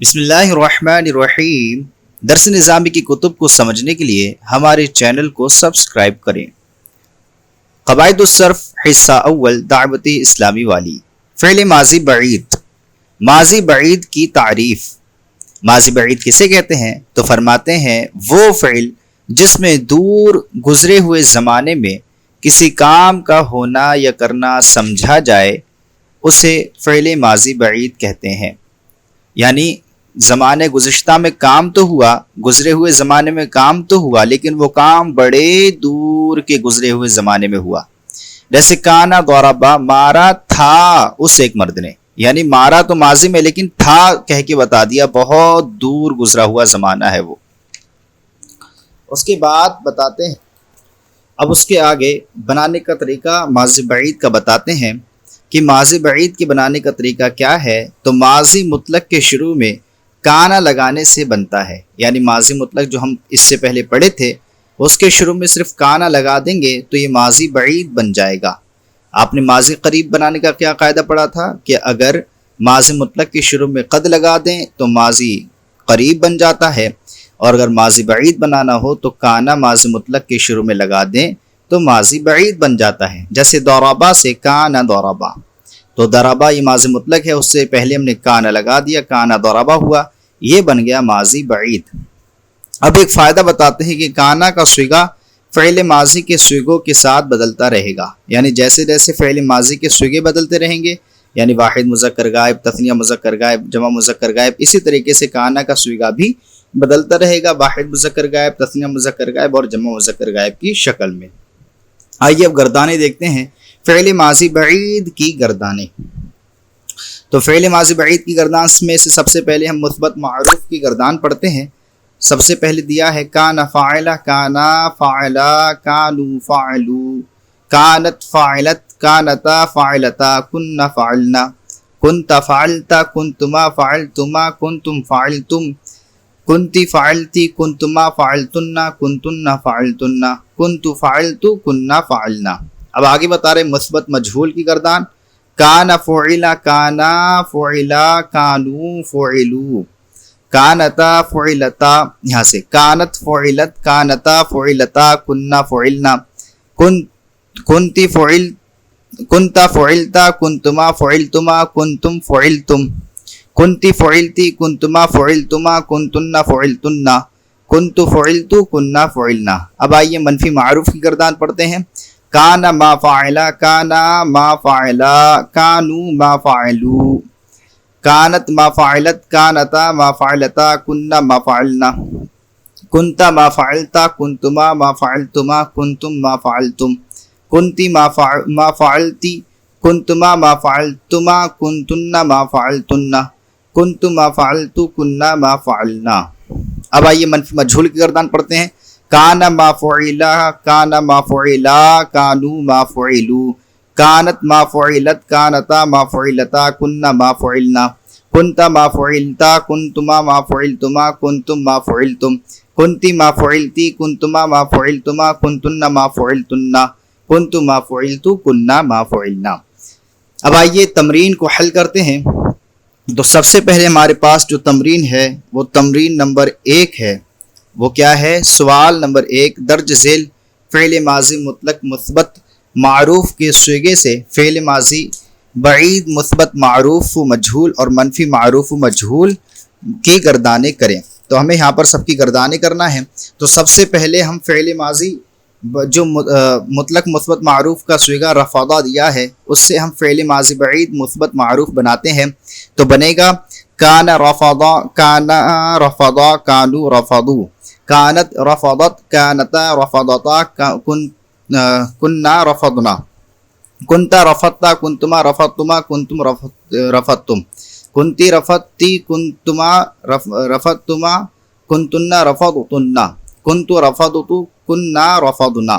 بسم اللہ الرحمن الرحیم۔ درس نظامی کی کتب کو سمجھنے کے لیے ہمارے چینل کو سبسکرائب کریں۔ قواعد الصرف حصہ اول دعوت اسلامی والی۔ فعل ماضی بعید۔ ماضی بعید کی تعریف۔ ماضی بعید کسے کہتے ہیں؟ تو فرماتے ہیں وہ فعل جس میں دور گزرے ہوئے زمانے میں کسی کام کا ہونا یا کرنا سمجھا جائے اسے فعل ماضی بعید کہتے ہیں۔ یعنی زمانے گزشتہ میں کام تو ہوا، گزرے ہوئے زمانے میں کام تو ہوا، لیکن وہ کام بڑے دور کے گزرے ہوئے زمانے میں ہوا۔ جیسے کانا ضربا، مارا تھا اس ایک مرد نے، یعنی مارا تو ماضی میں لیکن تھا کہہ کے بتا دیا، بہت دور گزرا ہوا زمانہ ہے وہ۔ اس کے بعد بتاتے ہیں، اب اس کے آگے بنانے کا طریقہ ماضی بعید کا بتاتے ہیں کہ ماضی بعید کے بنانے کا طریقہ کیا ہے۔ تو ماضی مطلق کے شروع میں کانا لگانے سے بنتا ہے، یعنی ماضی مطلق جو ہم اس سے پہلے پڑھے تھے اس کے شروع میں صرف کانا لگا دیں گے تو یہ ماضی بعید بن جائے گا۔ آپ نے ماضی قریب بنانے کا کیا قاعدہ پڑھا تھا کہ اگر ماضی مطلق کے شروع میں قد لگا دیں تو ماضی قریب بن جاتا ہے، اور اگر ماضی بعید بنانا ہو تو کانا ماضی مطلق کے شروع میں لگا دیں تو ماضی بعید بن جاتا ہے۔ جیسے ضربا سے کانا ضربا، تو ضربا یہ ماضی مطلق ہے، اس سے پہلے ہم نے کانا لگا دیا، کانا ضربا ہوا، یہ بن گیا ماضی بعید۔ اب ایک فائدہ بتاتے ہیں کہ کانا کا صیغہ فعل ماضی کے صیغوں کے ساتھ بدلتا رہے گا، یعنی جیسے جیسے فعل ماضی کے صیغے بدلتے رہیں گے، یعنی واحد مذکر غائب، تثنیہ مذکر غائب، جمع مذکر غائب، اسی طریقے سے کانا کا صیغہ بھی بدلتا رہے گا، واحد مذکر غائب، تثنیہ مذکر غائب اور جمع مذکر غائب کی شکل میں۔ آئیے اب گردانیں دیکھتے ہیں، فعل ماضی بعید کی گردانیں۔ تو فعل ماضی بعید کی گردان میں سے سب سے پہلے ہم مثبت معروف کی گردان پڑھتے ہیں۔ سب سے پہلے دیا ہے کانا فاعلا، کانا فاعلا، کانو فاعلو، کانت فاعلت، کانتا فاعلتا، کننا فاعلنا، کنتا فاعلتا، کنتما فاعلتما، کنتم فاعلتم، کنتی فاعلتی، کنتما فاعلتنا، کنتن فاعلتنا، کنتو فاعلتو، کننا فاعلنا۔ اب آگے بتا رہے مثبت مجہول کی گردان، کانا فعلا، کانا فعلا، کانو فعلو، کانتا فعلتا، یہاں سے کانت فعلت، کانتا فعلتا، کننا فعلنا، کنتی فعل، کنتا فعلتا، کنتما فعلتما، کنتم فعلتم، کنتی فعلتی، کنتما فعلتما، کنتن فعلتنا، کنتو فعلتو، کننا فعلنا۔ اب آئیے منفی معروف کی گردان پڑھتے ہیں، کانا ما فاعلا، کانا ما فاعلا، کانو ما فاعلو، کانت ما فاعلت، کانتا ما فاعلتا، کننا ما فاعلنا، کنتا ما فاعلتا، کنتما ما فاعلتما، کنتم ما فاعلتم، کنتی ما فاعلتی، کنتما ما فاعلتما، کنتن ما فاعلتن، کنتم ما فاعلتو، کننا ما فاعلنا۔ اب آئیے منفی مجہول کی گردان پڑھتے ہیں، کانا ما فعلا، کانا ما فعلا، کانو ما فعلو، کانت ما فعلت، کانتا ما فعلتا، کننا ما فعلنا، کنتا ما فعلتا، کنتما ما فعلتما، کنتم ما فعلتم، کنتی ما فعلتی، کنتما ما فعلتما، کنتن ما فعلتن، کنتم ما فعلتو، کننا ما فعلنا۔ اب آئیے تمرین کو حل کرتے ہیں۔ تو سب سے پہلے ہمارے پاس جو تمرین ہے وہ تمرین نمبر 1 ہے، وہ کیا ہے؟ سوال نمبر 1، درج ذیل فعل ماضی مطلق مثبت معروف کے صیغے سے فعل ماضی بعید مثبت معروف و مجہول اور منفی معروف و مجہول کی گردانیں کریں۔ تو ہمیں یہاں پر سب کی گردانیں کرنا ہے۔ تو سب سے پہلے ہم فعل ماضی جو مطلق مثبت معروف کا صیغہ رفضا دیا ہے اس سے ہم فعل ماضی بعید مثبت معروف بناتے ہیں۔ تو بنے گا کانا رفضا، کانا رفضا، کانو رفضو، کانت رفضت، کانتا رفضتا، کننا رفضنا، کنتا رفضتا، کنتما رفضتما، کنتم رفضتم، کنتی رفضتی، کنتما رفضتما، کنتن رفضتن، کنتو رفضتو، کننا رفضنا۔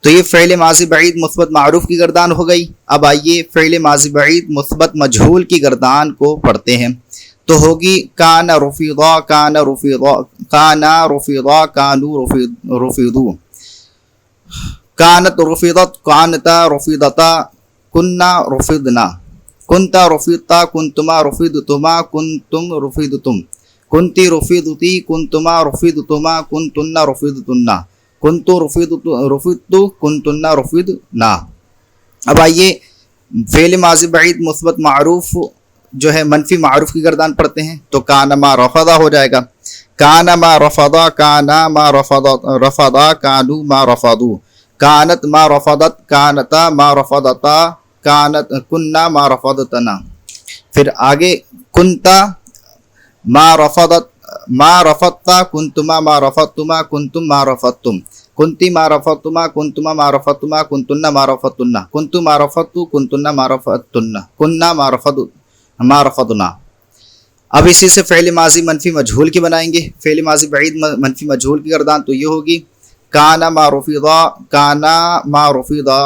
تو یہ فعل ماضی بعید مثبت معروف کی گردان ہو گئی۔ اب آئیے فعل ماضی بعید مثبت مجہول کی گردان کو پڑھتے ہیں۔ تو ہوگی کانا رفضا، کانا رفضا، کانا رفضا، کانو رفضو، کانت رفضت، کانتا رفضتا، کننا رفضنا، کنتا رفیدتا کنتما رفیدتما کنتم رفیدتم، کنتی رفیدتی کنتما رفیدتما کنتن رفیدتن، کنتو رفیدتو کنتن رفیدنا۔ اب آئیے فعل ماضی بعید مثبت معروف جو ہے منفی معروف کی گردان پڑھتے ہیں، تو کان ما رفضا ہو جائے گا، کان ما رفضا کانا ما رفضا کانو ما رفضو، کانت ما رفضت کانتا ما رفضتا کانت کننا ما رفضتنا۔ پھر آگے کنتا ما رفضتا کنتما ما رفضتما کنتم ما رفضتم، کنتی ما رفضتما کنتما ما رفضتما کنتن ما رفضتن، کنتم ما رفضتو کنتن ما رفضتن، کننا ما رفضنا۔ اب اسی سے فعل ماضی منفی مجہول کی بنائیں گے، فعل ماضی بعید منفی مجہول کی گردان تو یہ ہوگی کانا ما رفضا کانا ما رفضا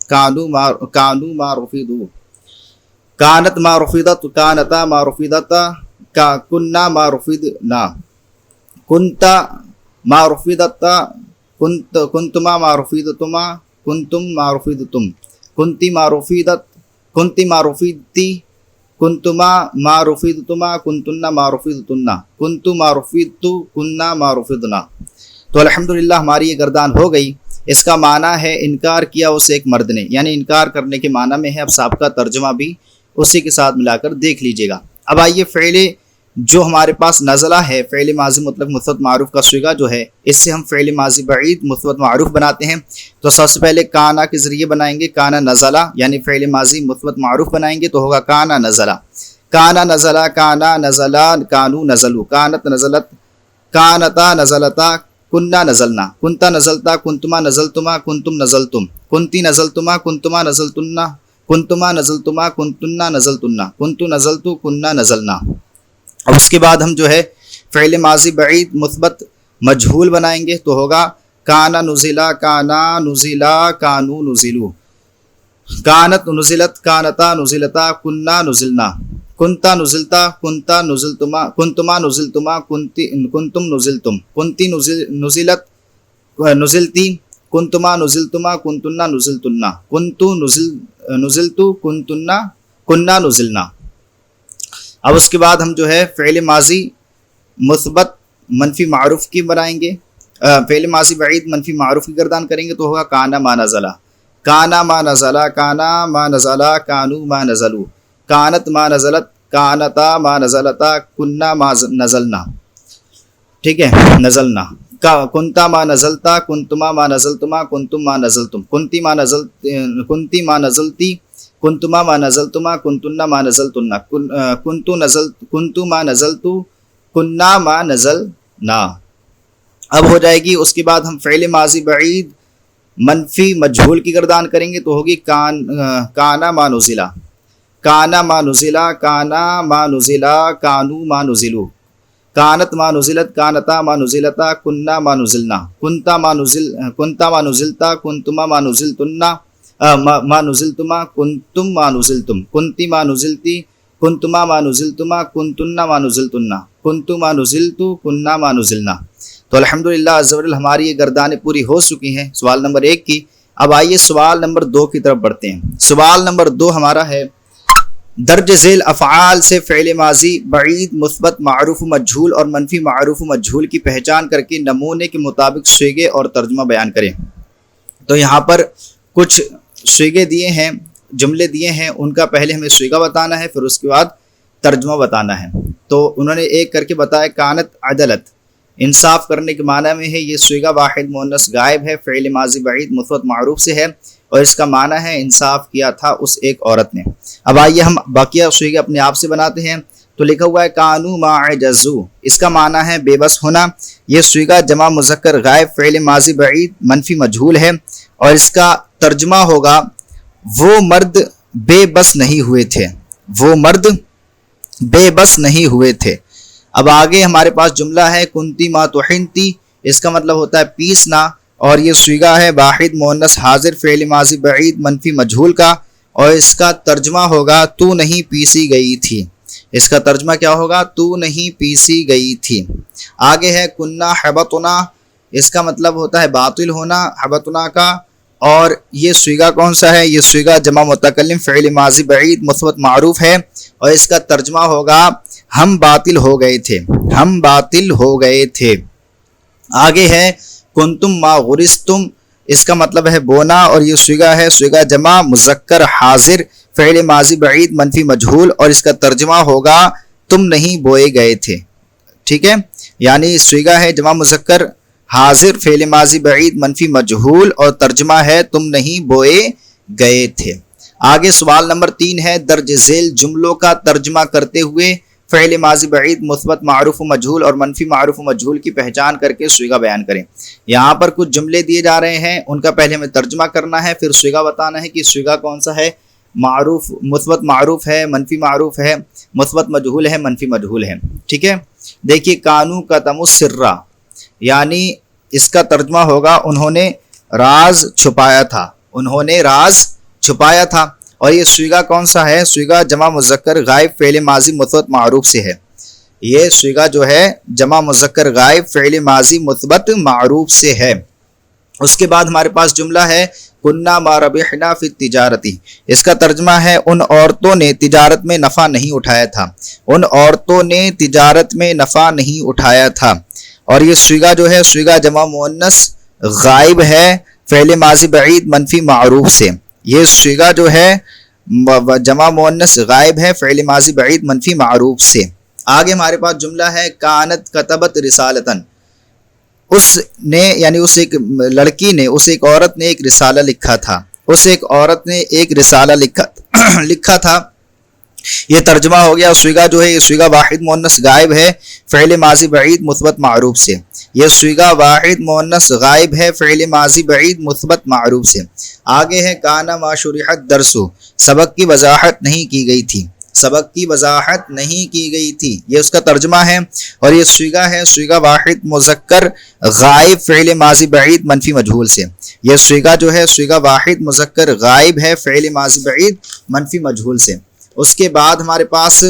کانو ما رفضو، کانت ما رفضت کانتا ما رفضتا کننا ما رفضنا، کنتا ما رفضتا کنتما ما رفضتما کنتم ما رفضتم، کنتی ما رفضت کنتی ما رفضتی کنتما ما رفضتما کنتن ما رفضتن، کنتو ما رفضتو کننا ما رفضنا۔ تو الحمدللہ ہماری یہ گردان ہو گئی۔ اس کا معنی ہے انکار کیا اسے ایک مرد نے، یعنی انکار کرنے کے معنی میں ہے۔ اب سابقہ ترجمہ بھی اسی کے ساتھ ملا کر دیکھ لیجئے گا۔ اب آئیے فعل جو ہمارے پاس نزلہ ہے، فعل ماضی مطلق مثبت معروف کا صیغہ جو ہے، اس سے ہم فعل ماضی بعید مثبت معروف بناتے ہیں۔ تو سب سے پہلے کانا کے ذریعے بنائیں گے، کانا نزلہ، یعنی فعل ماضی مثبت معروف بنائیں گے تو ہوگا کانا نزلہ، کانا نزلہ کانا نزلہ کانو نزلو، کانت نزلت کانتا نزلتا کننا نزلنا، کنتا نزلتا کنتما نزلتما کنتم نزلتم، کنتی نزلتما کنتما نزلتنا کنتما نزلتما کنتنا نزلتنا، کنتو نزلتو کننا نزلنا۔ اب اس کے بعد ہم جو ہے فعل ماضی بعید مثبت مجہول بنائیں گے تو ہوگا کانا نزلا کانا نزلا کانو نزلو، کانت نزلت کانتا نزلتا کننا نزلنا، کنتا نزلتا کنتا نزلتما کنتما نزلتما کنتم نزلتم، کنتی نزلت نزلتی کنتما نزلتما کنتنا نزلتنا، کنتو نزلتو کنتنا کننا نزلنا۔ اب اس کے بعد ہم جو ہے فعل ماضی مثبت منفی معروف کی بنائیں گے، فعل ماضی بعید منفی معروف کی گردان کریں گے تو ہوگا کانا ما نزلہ، کانا ما نزلہ کانا ما نزلہ کانو ما نزلو، کانت ما نزلت کانتا ما نزلتا کننا ما نزلنا، ٹھیک ہے، نزلنا، کنتا ما نزلتا کنتما ما نزلتما کنتم ما نزلتم، کنتی ما نزلتی کنتما ما نزلتما کنتن ما نزلتن، کنتو ما نزلتو کننا ما نزلنا۔ اب ہو جائے گی اس کے بعد ہم فعل ماضی بعید منفی مجہول کی گردان کریں گے تو ہوگی کانا ما نزلا، کانا ما نزلا کانا ما نزلا کانو ما نزلو، کانت ما نزلت کانتا ما نزلتا کننا ما نزلنا، کنتا ما نزلتا کنتما ما نزلتنا ما نزلتما کنتم ما نزلتم، کنتی ما نزلتی کنتما ما نزلتما کنتن ما نزلتنا، کنتو ما نزلتو کننا ما نزلنا۔ تو الحمدللہ عز و جل ہماری یہ گردانیں پوری ہو چکی ہیں سوال نمبر 1 کی۔ اب آئیے سوال نمبر 2 کی طرف بڑھتے ہیں۔ سوال نمبر 2 ہمارا ہے درج ذیل افعال سے فعل ماضی بعید مثبت معروف مجہول اور منفی معروف مجہول کی پہچان کر کے نمونے کے مطابق صیغے اور ترجمہ بیان کریں۔ تو یہاں پر کچھ صیغے دیے ہیں، جملے دیے ہیں، ان کا پہلے ہمیں صیغہ بتانا ہے، پھر اس کے بعد ترجمہ بتانا ہے۔ تو انہوں نے ایک کر کے بتایا کانت عدلت، انصاف کرنے کے معنی میں ہے، یہ صیغہ واحد مؤنث غائب ہے، فعل ماضی بعید مثبت معروف سے ہے اور اس کا معنی ہے انصاف کیا تھا اس ایک عورت نے۔ اب آئیے ہم باقیہ صیغے اپنے آپ سے بناتے ہیں۔ تو لکھا ہوا ہے کانو ما عجزو، اس کا معنی ہے بے بس ہونا۔ یہ صیغہ جمع مذکر غائب فعل ماضی بعید منفی مجہول ہے اور اس کا ترجمہ ہوگا وہ مرد بے بس نہیں ہوئے تھے، وہ مرد بے بس نہیں ہوئے تھے۔ اب آگے ہمارے پاس جملہ ہے کنتی ما تحنتی، اس کا مطلب ہوتا ہے پیسنا، اور یہ صیغہ ہے واحد مؤنث حاضر فعل ماضی بعید منفی مجہول کا، اور اس کا ترجمہ ہوگا تو نہیں پیسی گئی تھی۔ اس کا ترجمہ کیا ہوگا؟ تو نہیں پیسی گئی تھی۔ آگے ہے کننا حبطنا، اس کا مطلب ہوتا ہے باطل ہونا حبطنا کا، اور یہ صیغہ کون سا ہے؟ یہ صیغہ جمع متکلم فعل ماضی بعید مثبت معروف ہے، اور اس کا ترجمہ ہوگا ہم باطل ہو گئے تھے، ہم باطل ہو گئے تھے۔ آگے ہے کنتم ما غرستم، اس کا مطلب ہے بونا، اور یہ صیغہ ہے صیغہ جمع مذکر حاضر فعل ماضی بعید منفی مجہول، اور اس کا ترجمہ ہوگا تم نہیں بوئے گئے تھے۔ ٹھیک ہے، یعنی صیغہ ہے جمع مذکر حاضر فعل ماضی بعید منفی مجہول، اور ترجمہ ہے تم نہیں بوئے گئے تھے۔ آگے سوال نمبر 3 ہے درج ذیل جملوں کا ترجمہ کرتے ہوئے فعل ماضی بعید مثبت معروف و مجہول اور منفی معروف و مجہول کی پہچان کر کے صیغہ بیان کریں۔ یہاں پر کچھ جملے دیے جا رہے ہیں، ان کا پہلے ہمیں ترجمہ کرنا ہے، پھر صیغہ بتانا ہے کہ صیغہ کون سا ہے، معروف مثبت معروف ہے، منفی معروف ہے، مثبت مجہول ہے، منفی مجہول ہے۔ ٹھیک ہے، دیکھیے کانو کتم السرا، یعنی اس کا ترجمہ ہوگا انہوں نے راز چھپایا تھا، انہوں نے راز چھپایا تھا، اور یہ صیغہ کون سا ہے؟ صیغہ جمع مذکر غائب فعل ماضی مثبت معروف سے ہے۔ یہ صیغہ جو ہے جمع مذکر غائب فعل ماضی مثبت معروف سے ہے۔ اس کے بعد ہمارے پاس جملہ ہے کننا ما ربحنا فی التجارتی، اس کا ترجمہ ہے ان عورتوں نے تجارت میں نفع نہیں اٹھایا تھا، ان عورتوں نے تجارت میں نفع نہیں اٹھایا تھا۔ اور یہ صیغہ جو ہے صیغہ جمع مؤنث غائب ہے فعل ماضی بعید منفی معروف سے، یہ صیغہ جو ہے جمع مؤنث غائب ہے فعل ماضی بعید منفی معروف سے۔ آگے ہمارے پاس جملہ ہے کانت کتبت رسالتن، اس نے یعنی اس ایک لڑکی نے، اس ایک عورت نے ایک رسالہ لکھا تھا، اس ایک عورت نے ایک رسالہ لکھا تھا۔ یہ ترجمہ ہو گیا صیغہ جو ہے یہ صیغہ واحد مؤنث غائب ہے فعل ماضی بعید مثبت معروف سے، یہ صیغہ واحد مؤنث غائب ہے فعل ماضی بعید مثبت معروف سے۔ آگے ہے کانا ما شرحت درسو، سبق کی وضاحت نہیں کی گئی تھی، سبق کی وضاحت نہیں کی گئی تھی، یہ اس کا ترجمہ ہے، اور یہ صیغہ ہے صیغہ واحد مذکر غائب فعل ماضی بعید منفی مجہول سے، یہ صیغہ جو ہے صیغہ واحد مذکر غائب ہے فعل ماضی بعید منفی مجہول سے۔ اس کے بعد ہمارے پاس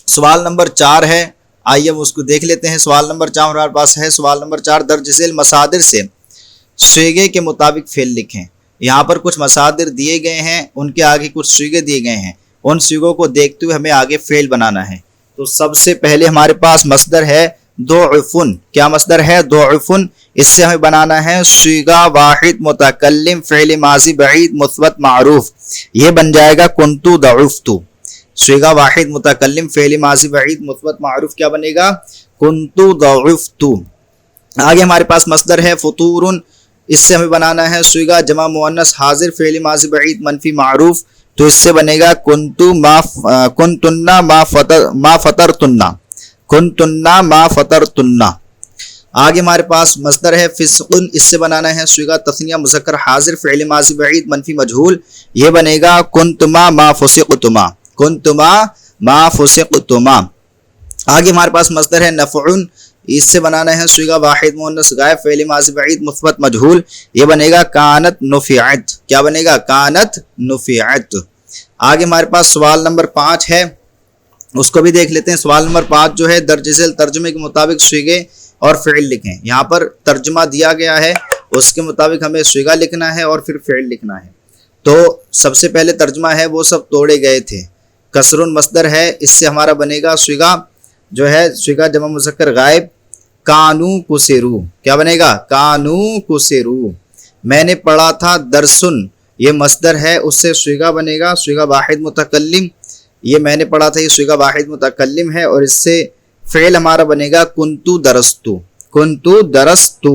سوال نمبر 4 ہے، آئیے ہم اس کو دیکھ لیتے ہیں۔ سوال نمبر 4 ہمارے پاس ہے، سوال نمبر 4 درج ذیل مصادر سے صیغے کے مطابق فعل لکھیں۔ یہاں پر کچھ مصادر دیے گئے ہیں، ان کے آگے کچھ صیغے دیے گئے ہیں، ان صیغوں کو دیکھتے ہوئے ہمیں آگے فعل بنانا ہے۔ تو سب سے پہلے ہمارے پاس مصدر ہے ضعفن، کیا مصدر ہے؟ ضعفن، اس سے ہمیں بنانا ہے صیغہ واحد متکلم فعل ماضی بعید مثبت معروف، یہ بن جائے گا کنتو ضعفتو، صیغہ واحد متکلم فعل ماضی بعید مثبت معروف کیا بنے گا؟ کنتو ضعفتو۔ آگے ہمارے پاس مصدر ہے فطورن، اس سے ہمیں بنانا ہے صیغہ جمع مؤنث حاضر فعل ماضی بعید منفی معروف، تو اس سے بنے گا کنتنا ما فطرتنا، کنتنا ما فطرتنا۔ آگے ہمارے پاس مصدر ہے فسقن، اس سے بنانا ہے صیغہ تثنیہ مذکر حاضر فعل ماضی بعید منفی مجہول، یہ بنے گا کنتما ما فسقتما، کنتما ما فسقتما۔ آگے ہمارے پاس مصدر ہے نفعن، اس سے بنانا ہے صیغہ واحد مؤنث غائب فعل ماضی بعید مثبت مجہول، یہ بنے گا کانت نفعت، کیا بنے گا؟ کانت نفعت۔ آگے ہمارے پاس سوال نمبر 5 ہے، اس کو بھی دیکھ لیتے ہیں۔ سوال نمبر 5 جو ہے درج ذیل ترجمے کے مطابق صیغے اور فعل لکھیں۔ یہاں پر ترجمہ دیا گیا ہے، اس کے مطابق ہمیں صیغہ لکھنا ہے اور پھر فعل لکھنا ہے۔ تو سب سے پہلے ترجمہ ہے وہ سب توڑے گئے تھے، کسرن مصدر ہے، اس سے ہمارا بنے گا صیغہ جو ہے صیغہ جمع مذکر غائب کانو کسرو، کیا بنے گا؟ کانو کسرو۔ میں نے پڑھا تھا درسن، یہ مصدر ہے، اس سے صیغہ بنے گا صیغہ واحد متکلم، یہ میں نے پڑھا تھا، یہ صیغہ واحد متکلم ہے، اور اس سے فعل ہمارا بنے گا کنتو درستو، کنتو درستو۔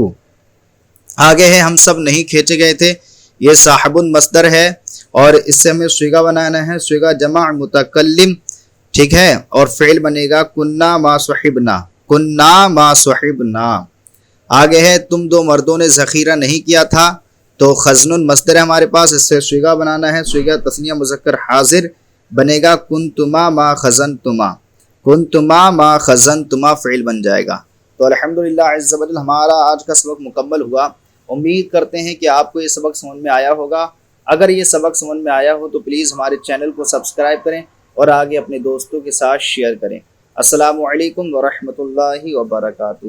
آگے ہے ہم سب نہیں کھینچے گئے تھے، یہ صاحب مصدر ہے، اور اس سے ہمیں صیغہ بنانا ہے صیغہ جمع متکلم، ٹھیک ہے، اور فعل بنے گا کننا ما صحبنا، کننا ما صحبنا۔ آگے ہے تم دو مردوں نے ذخیرہ نہیں کیا تھا، تو خزن مصدر ہے ہمارے پاس، اس سے صیغہ بنانا ہے صیغہ تثنیہ مذکر حاضر، بنے گا کنتما ما خزنتما، کنتما ما خزنتما، فعل بن جائے گا۔ تو الحمدللہ عز و جل ہمارا آج کا سبق مکمل ہوا۔ امید کرتے ہیں کہ آپ کو یہ سبق سمجھ میں آیا ہوگا۔ اگر یہ سبق سمجھ میں آیا ہو تو پلیز ہمارے چینل کو سبسکرائب کریں اور آگے اپنے دوستوں کے ساتھ شیئر کریں۔ السلام علیکم ورحمۃ اللہ وبرکاتہ۔